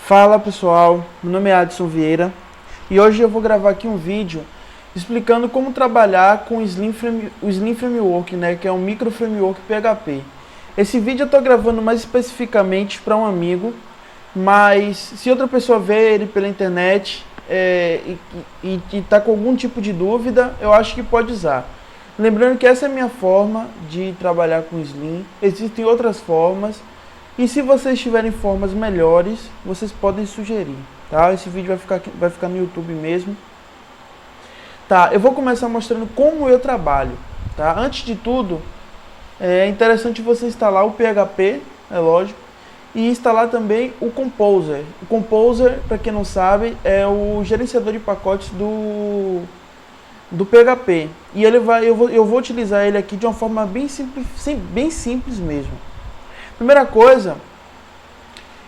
Fala pessoal, meu nome é Adson Vieira e hoje eu vou gravar aqui um vídeo explicando como trabalhar com o Slim Framework, né, que é um micro framework PHP. Esse vídeo eu estou gravando mais especificamente para um amigo, mas se outra pessoa ver ele pela internet e está com algum tipo de dúvida, eu acho que pode usar. Lembrando que essa é a minha forma de trabalhar com Slim, existem outras formas. E se vocês tiverem formas melhores, vocês podem sugerir, tá? Esse vídeo vai ficar no YouTube mesmo. Tá, eu vou começar mostrando como eu trabalho, tá? Antes de tudo, é interessante você instalar o PHP, é lógico, e instalar também o Composer. O Composer, para quem não sabe, é o gerenciador de pacotes do PHP. E eu vou utilizar ele aqui de uma forma bem simples mesmo. Primeira coisa,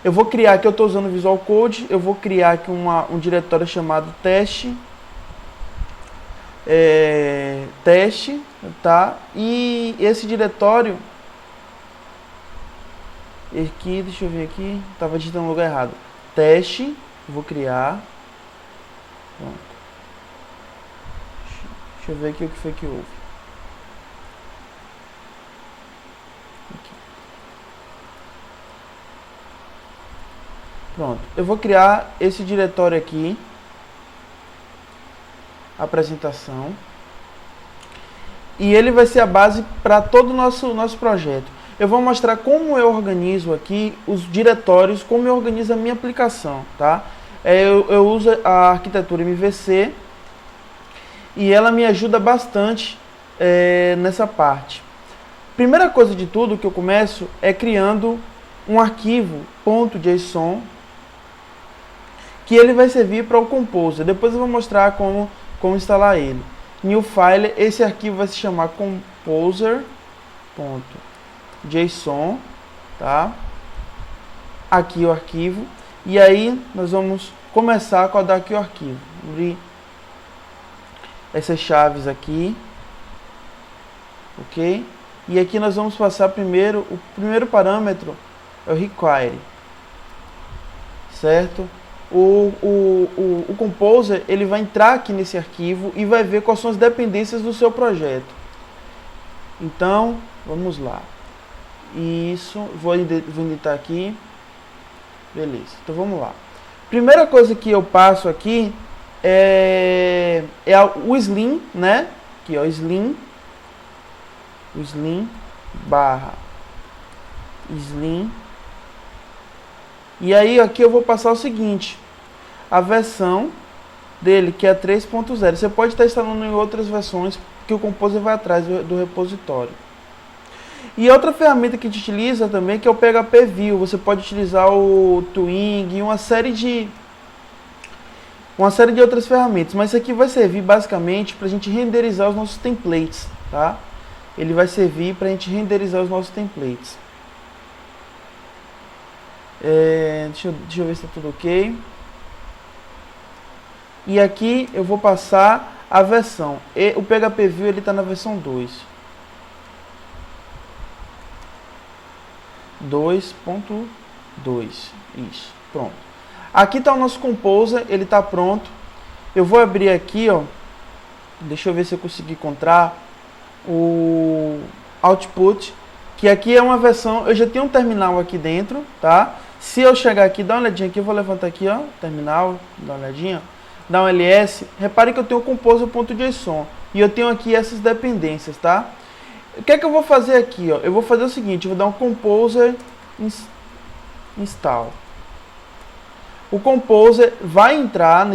eu vou criar aqui, eu estou usando o Visual Code, eu vou criar aqui um diretório chamado teste, tá? E esse diretório, aqui, deixa eu ver aqui, estava digitando no lugar errado, teste, vou criar, pronto. Deixa eu ver aqui o que foi que houve. Pronto, eu vou criar esse diretório aqui, apresentação, e ele vai ser a base para todo o nosso projeto. Eu vou mostrar como eu organizo aqui os diretórios, como eu organizo a minha aplicação, tá? Eu uso a arquitetura MVC e ela me ajuda bastante nessa parte. Primeira coisa de tudo que eu começo é criando um arquivo .json, que ele vai servir para o Composer. Depois eu vou mostrar como instalar ele. New File, esse arquivo vai se chamar composer.json, tá? Aqui o arquivo. E aí nós vamos começar a codar aqui o arquivo. Abrir essas chaves aqui. Ok? E aqui nós vamos passar primeiro, o primeiro parâmetro é o require. Certo? O Composer ele vai entrar aqui nesse arquivo e vai ver quais são as dependências do seu projeto. Então, vamos lá. Isso, vou editar aqui. Beleza, então vamos lá. Primeira coisa que eu passo aqui é o Slim, né? Aqui, ó, Slim barra Slim. E aí aqui eu vou passar o seguinte, a versão dele, que é 3.0. Você pode estar instalando em outras versões, que o Composer vai atrás do repositório. E outra ferramenta que a gente utiliza também, que é o PHP View. Você pode utilizar o Twing e uma série de outras ferramentas. Mas isso aqui vai servir basicamente para a gente renderizar os nossos templates, tá? Ele vai servir para a gente renderizar os nossos templates. Deixa eu ver se está tudo ok. E aqui eu vou passar a versão. O PHP View ele está na versão 2. 2.2. Isso, pronto. Aqui está o nosso Composer, ele está pronto. Eu vou abrir aqui, ó. Deixa eu ver se eu consegui encontrar o output. Que aqui é uma versão, eu já tenho um terminal aqui dentro, tá? Se eu chegar aqui, dá uma olhadinha aqui, eu vou levantar aqui, ó, terminal, dá uma olhadinha, dá um ls, repare que eu tenho o composer.json e eu tenho aqui essas dependências, tá? O que é que eu vou fazer aqui, ó? Eu vou fazer o seguinte, eu vou dar um composer install. O composer vai entrar,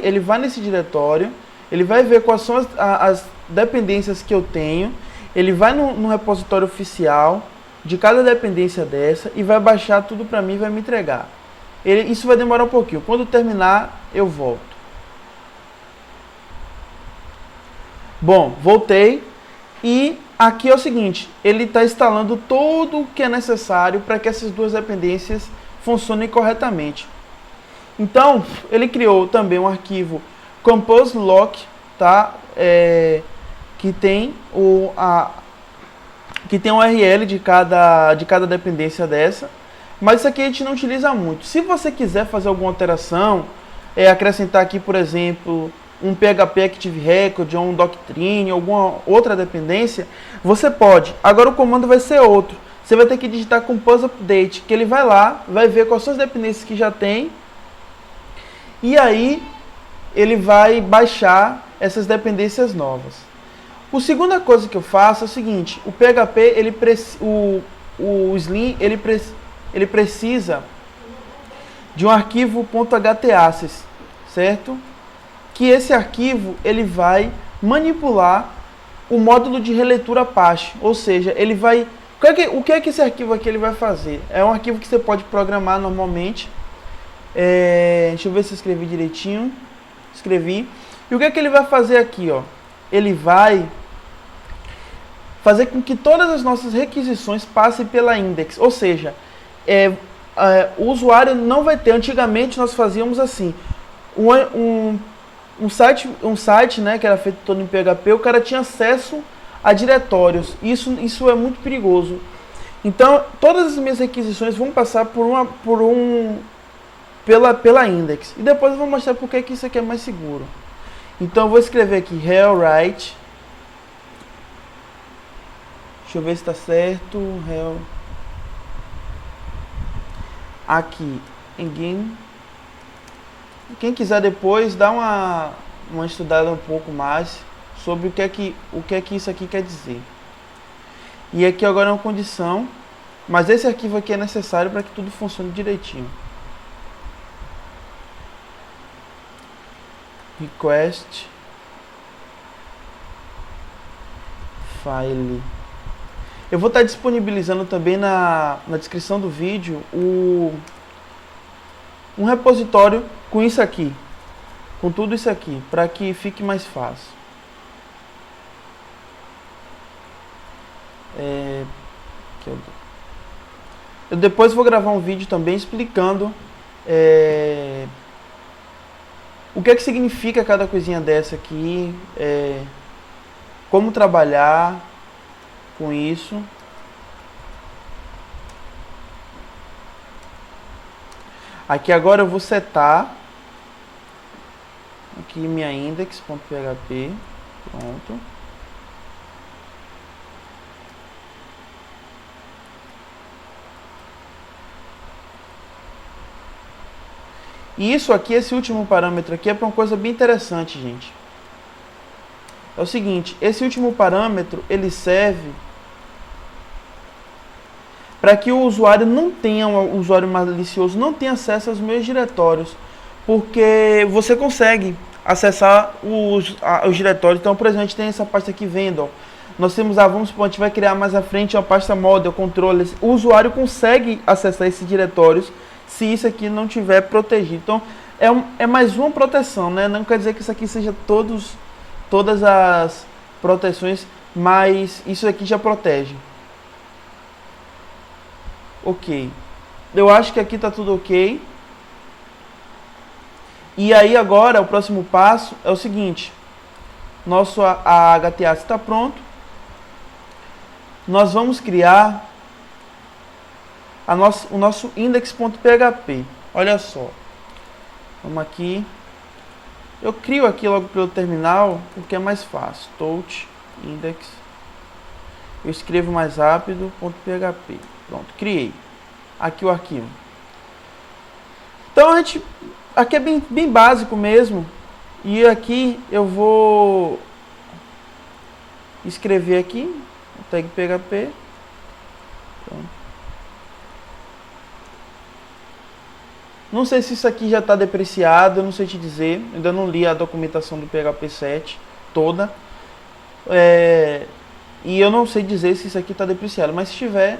ele vai nesse diretório, ele vai ver quais são as dependências que eu tenho, ele vai no repositório oficial de cada dependência dessa e vai baixar tudo para mim e vai me entregar. Isso vai demorar um pouquinho. Quando terminar, eu volto. Bom, voltei. E aqui é o seguinte, ele está instalando tudo o que é necessário para que essas duas dependências funcionem corretamente. Então, ele criou também um arquivo compose.lock, tá? Que tem o URL de cada dependência dessa. Mas isso aqui a gente não utiliza muito. Se você quiser fazer alguma alteração, acrescentar aqui, por exemplo, um PHP Active Record ou um Doctrine, alguma outra dependência, você pode. Agora o comando vai ser outro. Você vai ter que digitar Compose Update, que ele vai lá, vai ver quais são as dependências que já tem, e aí ele vai baixar essas dependências novas. A segunda coisa que eu faço é o seguinte: o PHP, o Slim, ele precisa de um arquivo .htaccess, certo? Que esse arquivo ele vai manipular o módulo de releitura Apache, ou seja, ele vai... O que é que esse arquivo aqui ele vai fazer? É um arquivo que você pode programar normalmente. Deixa eu ver se eu escrevi direitinho. Escrevi. E o que é que ele vai fazer aqui, ó? Ele vai fazer com que todas as nossas requisições passem pela index, ou seja, o usuário não vai ter... Antigamente nós fazíamos assim, um site, né, que era feito todo em PHP, o cara tinha acesso a diretórios. Isso é muito perigoso. Então, todas as minhas requisições vão passar pela index. E depois eu vou mostrar por que isso aqui é mais seguro. Então, eu vou escrever aqui write. Deixa eu ver se está certo. Aqui, again. Quem quiser depois, dá uma estudada um pouco mais sobre o que é que isso aqui quer dizer. E aqui agora é uma condição, mas esse arquivo aqui é necessário para que tudo funcione direitinho. Request file. Eu vou estar disponibilizando também na descrição do vídeo um repositório com isso aqui, com tudo isso aqui, para que fique mais fácil. Eu depois vou gravar um vídeo também explicando o que é que significa cada coisinha dessa aqui, como trabalhar com isso. Aqui agora eu vou setar aqui minha index.php, pronto. E isso aqui, esse último parâmetro aqui é para uma coisa bem interessante, gente. É o seguinte, esse último parâmetro, ele serve para que o usuário o usuário malicioso não tenha acesso aos meus diretórios, porque você consegue acessar os diretórios. Então, por exemplo, a gente tem essa pasta aqui, vendor. Nós temos, vamos supor, a gente vai criar mais à frente uma pasta model, controllers. O usuário consegue acessar esses diretórios se isso aqui não tiver protegido. Então, é mais uma proteção, né? Não quer dizer que isso aqui seja todas as proteções, mas isso aqui já protege. Ok. Eu acho que aqui está tudo ok. E aí agora, o próximo passo é o seguinte. Nosso HTA está pronto. Nós vamos criar o nosso index.php. Olha só. Vamos aqui. Eu crio aqui logo pelo terminal, porque é mais fácil. Touch, index. Eu escrevo mais rápido, .php. Pronto, criei. Aqui o arquivo. Então, aqui é bem básico mesmo. E aqui eu vou escrever aqui, tag PHP. Pronto. Não sei se isso aqui já está depreciado, eu não sei te dizer. Ainda não li a documentação do PHP 7 toda. E eu não sei dizer se isso aqui está depreciado. Mas se estiver,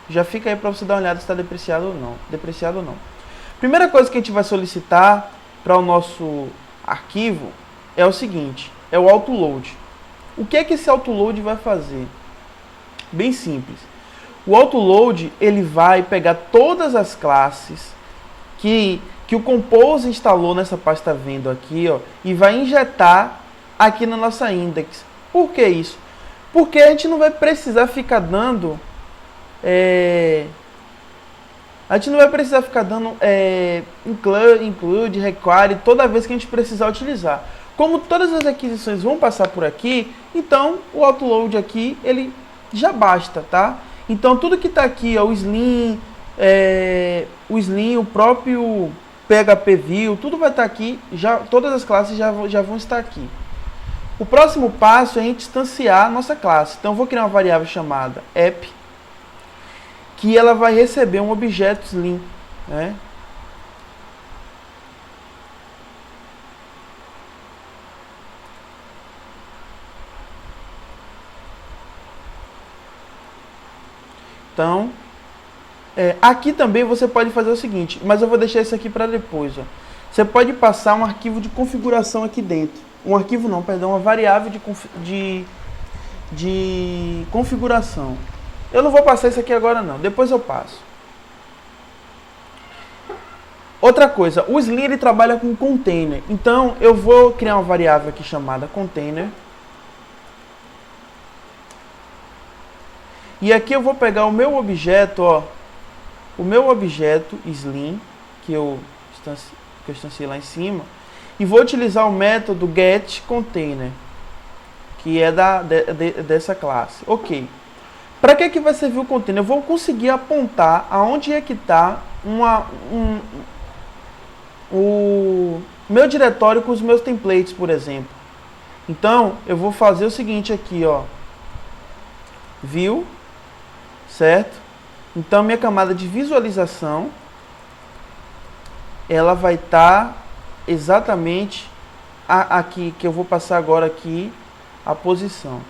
já fica aí para você dar uma olhada se está depreciado ou não. Primeira coisa que a gente vai solicitar para o nosso arquivo é o seguinte. É o autoload. O que é que esse autoload vai fazer? Bem simples. O autoload, ele vai pegar todas as classes que o Compose instalou nessa pasta vendo aqui, ó, e vai injetar aqui na nossa index. Por que isso? Porque a gente não vai precisar ficar dando A gente não vai precisar ficar dando include, require toda vez que a gente precisar utilizar. Como todas as aquisições vão passar por aqui, então o autoload aqui ele já basta, tá? Então tudo que está aqui, ó, o Slim, o próprio PHP View, tudo vai estar aqui, todas as classes já vão estar aqui. O próximo passo é a gente instanciar a nossa classe. Então eu vou criar uma variável chamada app, que ela vai receber um objeto Slim, né? Então, aqui também você pode fazer o seguinte, mas eu vou deixar isso aqui para depois. Ó. Você pode passar um arquivo de configuração aqui dentro. Um arquivo não, perdão, uma variável de configuração. Eu não vou passar isso aqui agora não, depois eu passo. Outra coisa, o Slim ele trabalha com container. Então, eu vou criar uma variável aqui chamada container. E aqui eu vou pegar o meu objeto, ó, o meu objeto Slim, que eu instanciei lá em cima, e vou utilizar o método getContainer, que é dessa classe. Ok. Para que vai servir o container? Eu vou conseguir apontar aonde é que está o meu diretório com os meus templates, por exemplo. Então, eu vou fazer o seguinte aqui, ó, view, certo? Então, minha camada de visualização, ela vai estar exatamente aqui, que eu vou passar agora aqui a posição.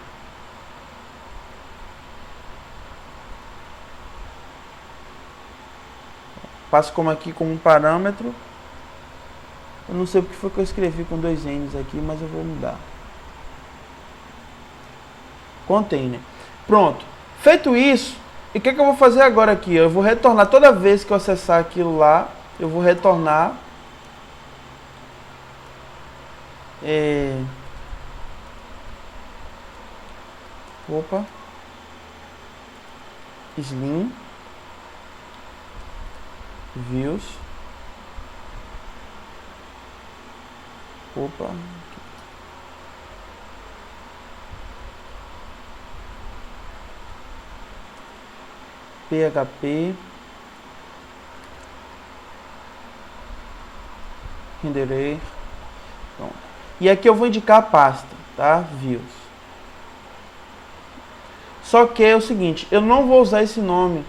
Passo como aqui como um parâmetro. Eu não sei porque foi que eu escrevi com 2 N's aqui, mas eu vou mudar. Container. Pronto. Feito isso, e o que eu vou fazer agora aqui? Eu vou retornar toda vez que eu acessar aquilo lá, eu vou retornar Slim views PHP renderer. Pronto. E aqui eu vou indicar a pasta, tá? Views. Só que é o seguinte, eu não vou usar esse nome.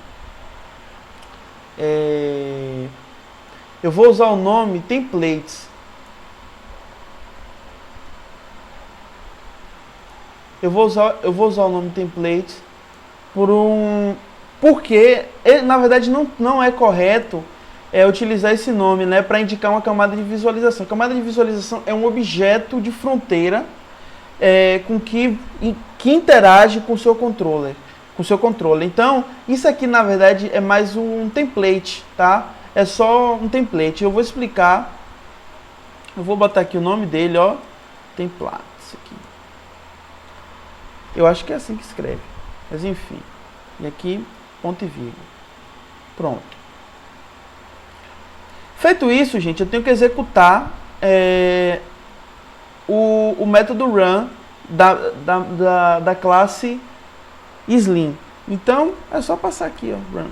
Eu vou usar o nome templates. Eu vou usar o nome templates porque na verdade não é correto utilizar esse nome, né, para indicar uma camada de visualização. A camada de visualização é um objeto de fronteira que interage com o seu controller. Então, isso aqui na verdade é mais um template, tá? É só um template. Eu vou explicar. Eu vou botar aqui o nome dele, ó, templates aqui. Eu acho que é assim que escreve, mas enfim. E aqui ponto e vírgula. Pronto. Feito isso, gente, eu tenho que executar o método run da classe Slim. Então, é só passar aqui, ó, run.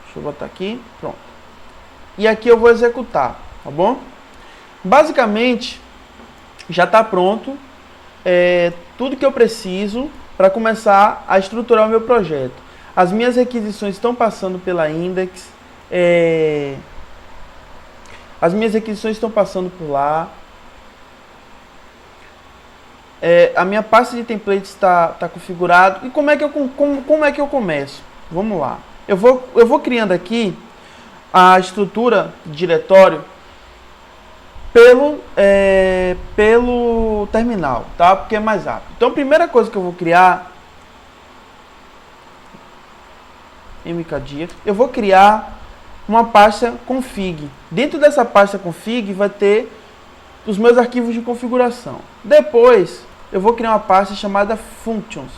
Deixa eu botar aqui, pronto. E aqui eu vou executar, tá bom? Basicamente, já está pronto tudo que eu preciso para começar a estruturar o meu projeto. As minhas requisições estão passando pela index, as minhas requisições estão passando por lá. A minha pasta de templates está configurado. E como é que eu começo? Vamos lá. Eu vou criando aqui a estrutura de diretório pelo terminal, tá? Porque é mais rápido. Então, a primeira coisa que eu vou criar, mkdir, eu vou criar uma pasta config. Dentro dessa pasta config vai ter os meus arquivos de configuração. Depois, eu vou criar uma pasta chamada functions.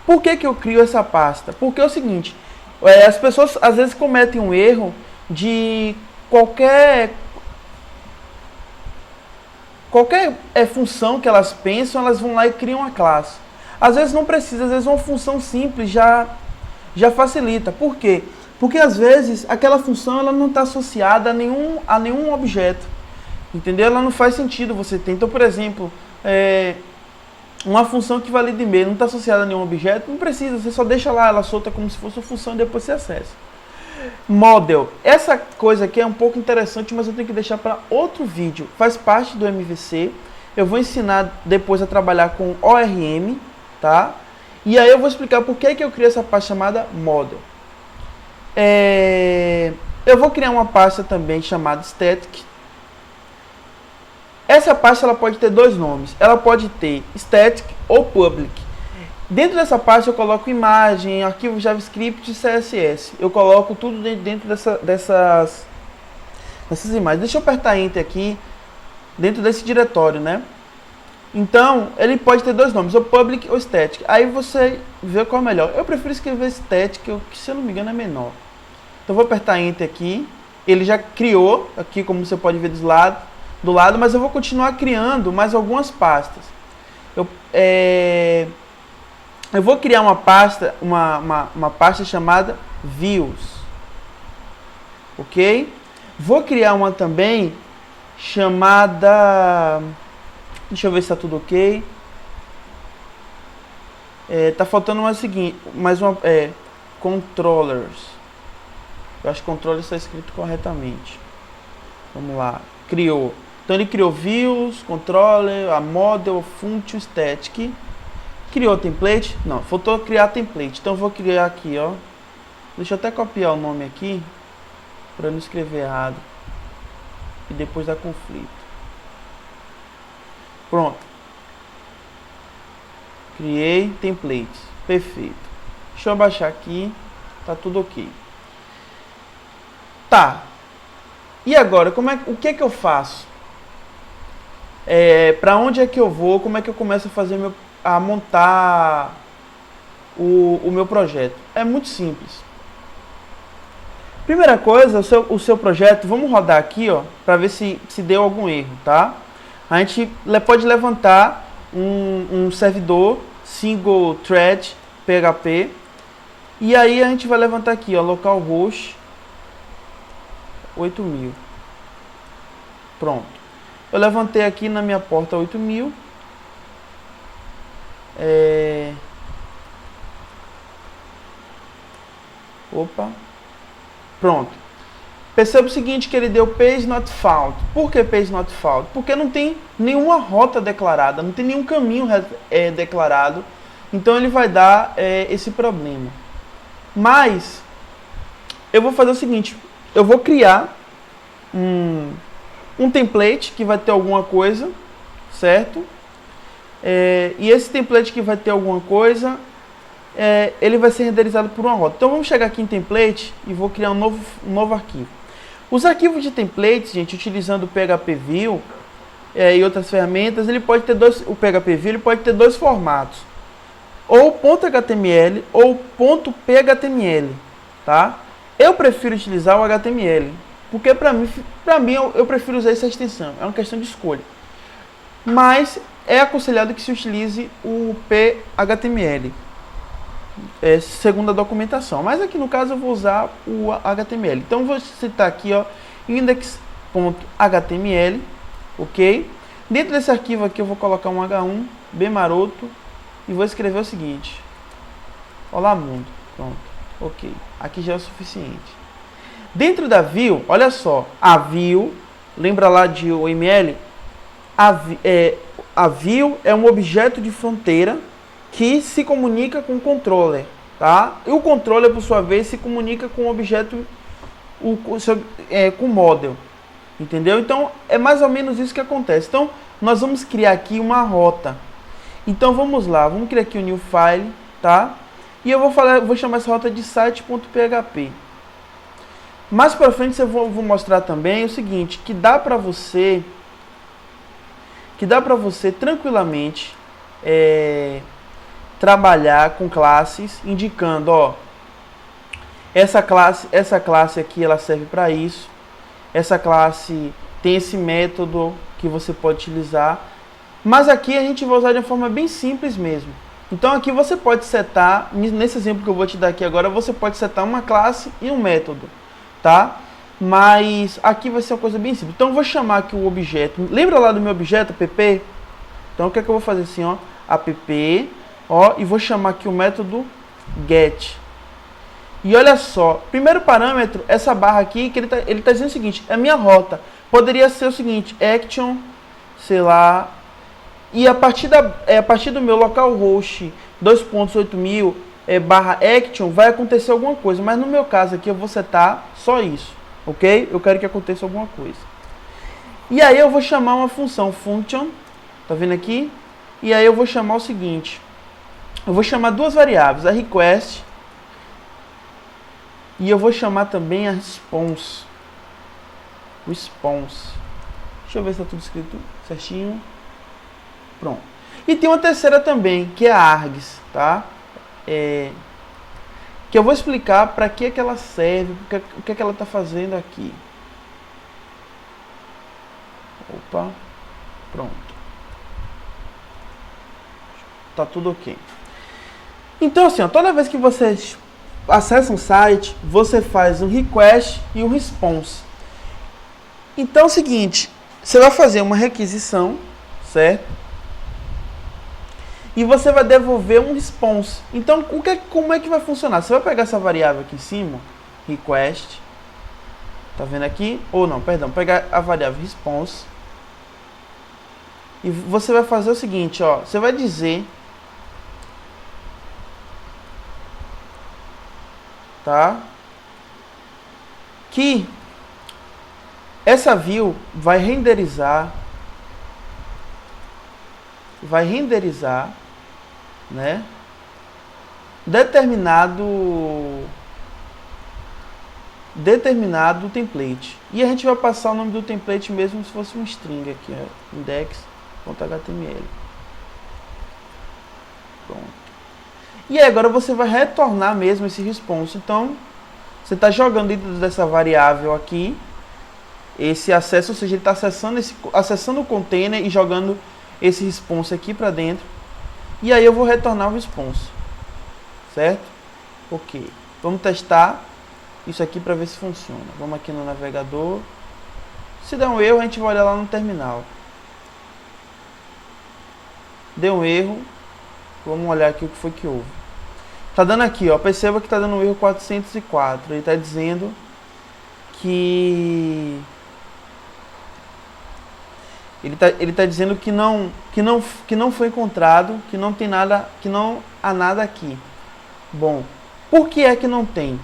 Por que eu crio essa pasta? Porque é o seguinte, as pessoas às vezes cometem um erro de qualquer função que elas pensam, elas vão lá e criam uma classe. Às vezes não precisa, às vezes uma função simples já facilita. Por quê? Porque às vezes aquela função ela não está associada a nenhum objeto. Entendeu? Ela não faz sentido você ter. Então, por exemplo, uma função que valida e-mail não está associada a nenhum objeto, não precisa, você só deixa lá ela solta como se fosse uma função e depois você acessa. Model. Essa coisa aqui é um pouco interessante, mas eu tenho que deixar para outro vídeo. Faz parte do MVC. Eu vou ensinar depois a trabalhar com ORM, tá? E aí eu vou explicar por que eu criei essa pasta chamada Model. Eu vou criar uma pasta também chamada Static. Essa pasta ela pode ter dois nomes. Ela pode ter Static ou Public. Dentro dessa pasta eu coloco imagem, arquivo JavaScript e CSS. Eu coloco tudo dentro dessas imagens. Deixa eu apertar Enter aqui, dentro desse diretório, né? Então, ele pode ter dois nomes, ou Public ou Static. Aí você vê qual é melhor. Eu prefiro escrever Static, que se eu não me engano é menor. Então, vou apertar Enter aqui. Ele já criou, aqui como você pode ver do lado, mas eu vou continuar criando mais algumas pastas. Eu vou criar uma pasta, uma pasta chamada Views, ok? Vou criar uma também chamada, deixa eu ver se está tudo ok. Tá faltando mais uma, Controllers. Eu acho que Controllers está escrito corretamente. Vamos lá, criou. Então ele criou Views, Controller, a Model, Function, Static. Criou template? Não, faltou criar template. Então eu vou criar aqui, ó. Deixa eu até copiar o nome aqui, para não escrever errado e depois dar conflito. Pronto. Criei templates. Perfeito. Deixa eu abaixar aqui. Tá tudo ok. Tá. E agora, o que é que eu faço? Para onde é que eu vou? Como é que eu começo a montar o meu projeto? É muito simples. Primeira coisa, o seu projeto, vamos rodar aqui, ó, para ver se deu algum erro, tá? A gente pode levantar um servidor single thread PHP e aí a gente vai levantar aqui, ó, localhost 8000. Pronto. Eu levantei aqui na minha porta 8000. Opa. Pronto. Perceba o seguinte, que ele deu page not found. Por que page not found? Porque não tem nenhuma rota declarada, não tem nenhum caminho declarado. Então ele vai dar esse problema. Mas eu vou fazer o seguinte, eu vou criar um template que vai ter alguma coisa, certo? E esse template que vai ter alguma coisa, ele vai ser renderizado por uma rota. Então vamos chegar aqui em template e vou criar um novo arquivo. Os arquivos de templates, gente, utilizando o PHP Vue e outras ferramentas, ele pode ter o PHP Vue ele pode ter dois formatos, ou .html ou .phtml, tá? Eu prefiro utilizar o HTML, porque para mim eu prefiro usar essa extensão, é uma questão de escolha. Mas é aconselhado que se utilize o PHTML, segundo a documentação. Mas aqui no caso eu vou usar o HTML. Então vou citar aqui, ó, index.html, ok? Dentro desse arquivo aqui eu vou colocar um H1 bem maroto e vou escrever o seguinte: olá mundo. Pronto, ok. Aqui já é o suficiente. Dentro da Vue, olha só, a Vue, lembra lá de OML? A Vue é um objeto de fronteira que se comunica com o controller, tá? E o controller, por sua vez, se comunica com o objeto, com o model, entendeu? Então, é mais ou menos isso que acontece. Então, nós vamos criar aqui uma rota. Então, vamos lá, vamos criar aqui um new file, tá? E eu vou chamar essa rota de site.php. Mais para frente, eu vou mostrar também o seguinte, que dá para você tranquilamente trabalhar com classes, indicando, ó, essa classe aqui ela serve para isso, essa classe tem esse método que você pode utilizar, mas aqui a gente vai usar de uma forma bem simples mesmo. Então aqui você pode setar, nesse exemplo que eu vou te dar aqui agora, você pode setar uma classe e um método, tá? Mas aqui vai ser uma coisa bem simples. Então eu vou chamar aqui o objeto, lembra lá do meu objeto, app? Então o que é que eu vou fazer assim, ó, app, ó, e vou chamar aqui o método get. E olha só, primeiro parâmetro, essa barra aqui, que ele tá dizendo o seguinte, é a minha rota. Poderia ser o seguinte, action, sei lá, e a partir do meu localhost 2.8000 barra action vai acontecer alguma coisa, mas no meu caso aqui eu vou setar só isso, ok? Eu quero que aconteça alguma coisa. E aí eu vou chamar uma função function, tá vendo aqui? E aí eu vou chamar o seguinte, eu vou chamar duas variáveis, a request e eu vou chamar também a response. Deixa eu ver se está tudo escrito certinho. Pronto. E tem uma terceira também, que é a args, tá? Que eu vou explicar para que ela serve, o que ela está fazendo aqui. Opa, pronto. Tá tudo ok. Então assim, ó, toda vez que você acessa um site, você faz um request e um response. Então é o seguinte, você vai fazer uma requisição, certo? E você vai devolver um response. Então, como é que vai funcionar? Você vai pegar essa variável aqui em cima, request, tá vendo aqui? Ou não, perdão, pegar a variável response. E você vai fazer o seguinte, ó, você vai dizer, tá? Que essa view vai renderizar, né, determinado template. E a gente vai passar o nome do template mesmo se fosse um string aqui, ó, index.html. Pronto. E aí agora você vai retornar mesmo esse response. Então, você está jogando dentro dessa variável aqui esse acesso, ou seja, ele está acessando o container e jogando esse response aqui para dentro. E aí eu vou retornar o response. Certo? Ok. Vamos testar isso aqui para ver se funciona. Vamos aqui no navegador. Se der um erro, a gente vai olhar lá no terminal. Deu um erro. Vamos olhar aqui o que foi que houve. Tá dando aqui, ó. Perceba que tá dando um erro 404. Ele tá dizendo que ele tá dizendo que não foi encontrado, que não tem nada, que não há nada aqui. Bom, por que é que não tem?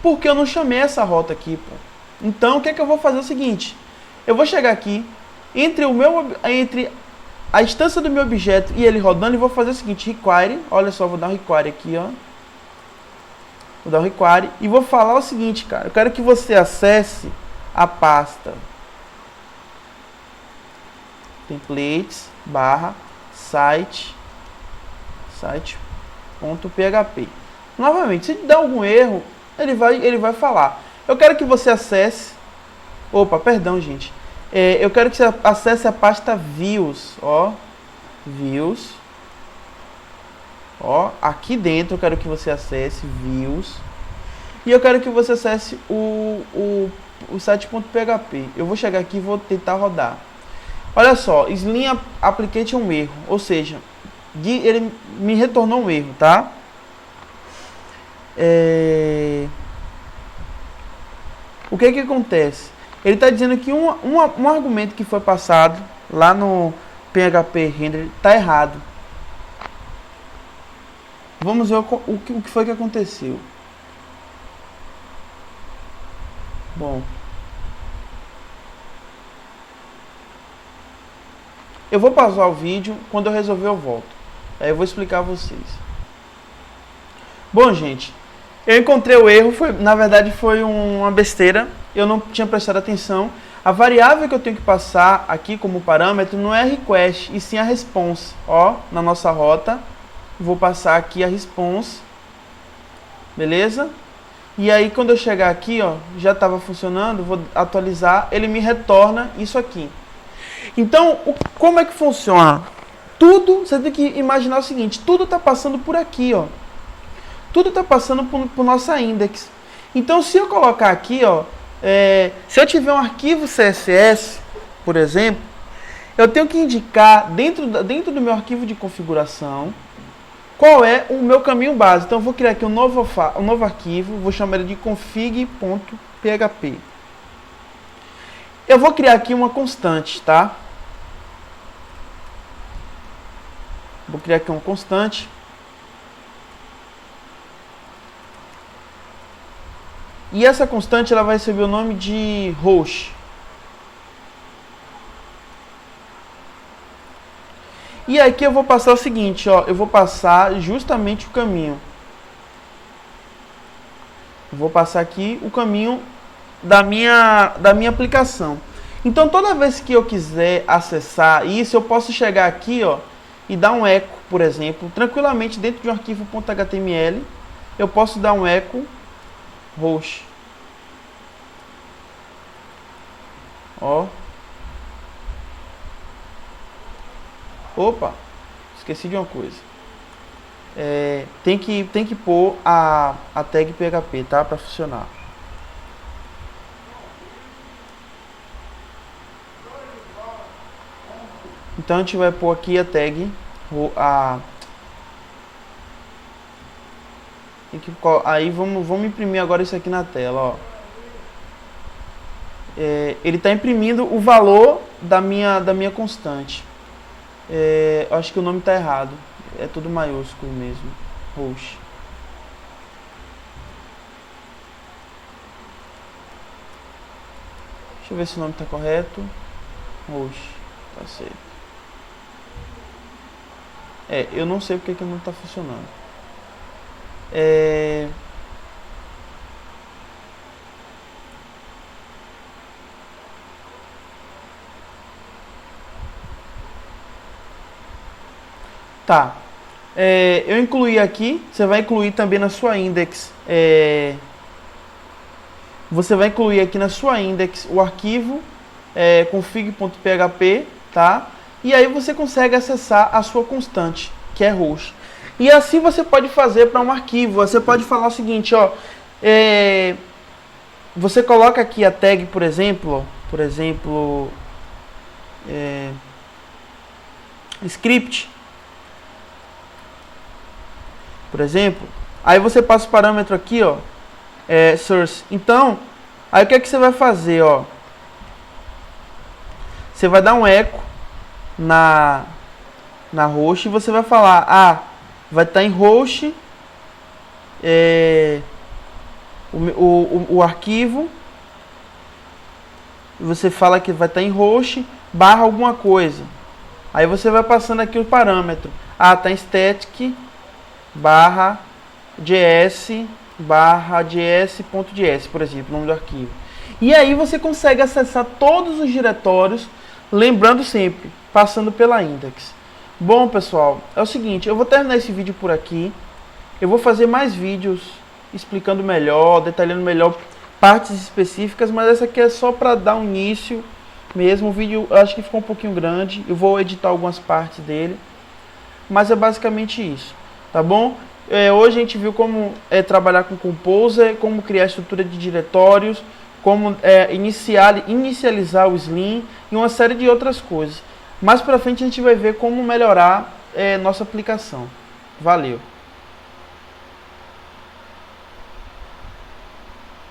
Porque eu não chamei essa rota aqui, pô. Então, o que é que eu vou fazer? É o seguinte, eu vou chegar aqui entre a instância do meu objeto e ele rodando e vou fazer o seguinte, require, olha só, vou dar um require aqui, ó. Vou dar um require e vou falar o seguinte, cara, eu quero que você acesse a pasta templates barra site.php. Novamente, se der algum erro, ele vai falar. Eu quero que você acesse. Opa, perdão, gente. Eu quero que você acesse a pasta views, ó. Views. Ó, aqui dentro eu quero que você acesse views. E eu quero que você acesse o site.php. Eu vou chegar aqui e vou tentar rodar. Olha só, Slim Applicate é um erro, ou seja, ele me retornou um erro, tá? O que acontece? Ele está dizendo que um argumento que foi passado lá no PHP Render está errado. Vamos ver o que foi que aconteceu. Bom, eu vou pausar o vídeo, quando eu resolver eu volto. Aí eu vou explicar a vocês. Bom, gente, eu encontrei o erro, na verdade foi uma besteira, eu não tinha prestado atenção. A variável que eu tenho que passar aqui como parâmetro não é a request, e sim a response, ó, na nossa rota, vou passar aqui a response, beleza? E aí quando eu chegar aqui, ó, já estava funcionando, vou atualizar, ele me retorna isso aqui. Então, como é que funciona? Tudo, você tem que imaginar o seguinte, tudo está passando por aqui, ó. Tudo está passando por nossa index. Então, se eu colocar aqui, ó, se eu tiver um arquivo CSS, por exemplo, eu tenho que indicar dentro do meu arquivo de configuração qual é o meu caminho base. Então, eu vou criar aqui um novo arquivo, vou chamar ele de config.php. Eu vou criar aqui uma constante, tá? Vou criar aqui uma constante. E essa constante ela vai receber o nome de host. E aqui eu vou passar o seguinte, ó, eu vou passar justamente o caminho. Vou passar aqui o caminho da minha aplicação. Então toda vez que eu quiser acessar isso, eu posso chegar aqui, ó, e dar um eco, por exemplo, tranquilamente dentro de um arquivo .html, eu posso dar um eco host. Ó. Opa, esqueci de uma coisa. Tem que pôr a tag PHP, tá? Para funcionar. Então a gente vai pôr aqui a tag, aí vamos imprimir agora isso aqui na tela, ó. Ele está imprimindo o valor da minha constante. Acho que o nome está errado. É tudo maiúsculo mesmo. Host. Deixa eu ver se o nome está correto. Host. Tá certo. Eu não sei porque que não está funcionando. Tá. Eu incluí aqui. Você vai incluir também na sua index. Você vai incluir aqui na sua index o arquivo config.php, tá? E aí você consegue acessar a sua constante, que é host. E assim você pode fazer para um arquivo. Você pode falar o seguinte, ó, você coloca aqui a tag, por exemplo, script, por exemplo. Aí você passa o parâmetro aqui, ó, source. Então, aí o que é que você vai fazer, ó? Você vai dar um eco na host e você vai falar, vai estar em host o arquivo. Você fala que vai estar em host barra alguma coisa. Aí você vai passando aqui o parâmetro. Tá em static barra js barra js.js, por exemplo, o nome do arquivo. E aí você consegue acessar todos os diretórios, lembrando sempre, passando pela index. Bom, pessoal, é o seguinte, eu vou terminar esse vídeo por aqui. Eu vou fazer mais vídeos explicando melhor, detalhando melhor partes específicas, mas essa aqui é só para dar um início mesmo. O vídeo eu acho que ficou um pouquinho grande, eu vou editar algumas partes dele, mas é basicamente isso, tá bom? Hoje a gente viu como trabalhar com Composer, como criar estrutura de diretórios, como inicializar o Slim e uma série de outras coisas. Mais pra frente a gente vai ver como melhorar nossa aplicação. Valeu!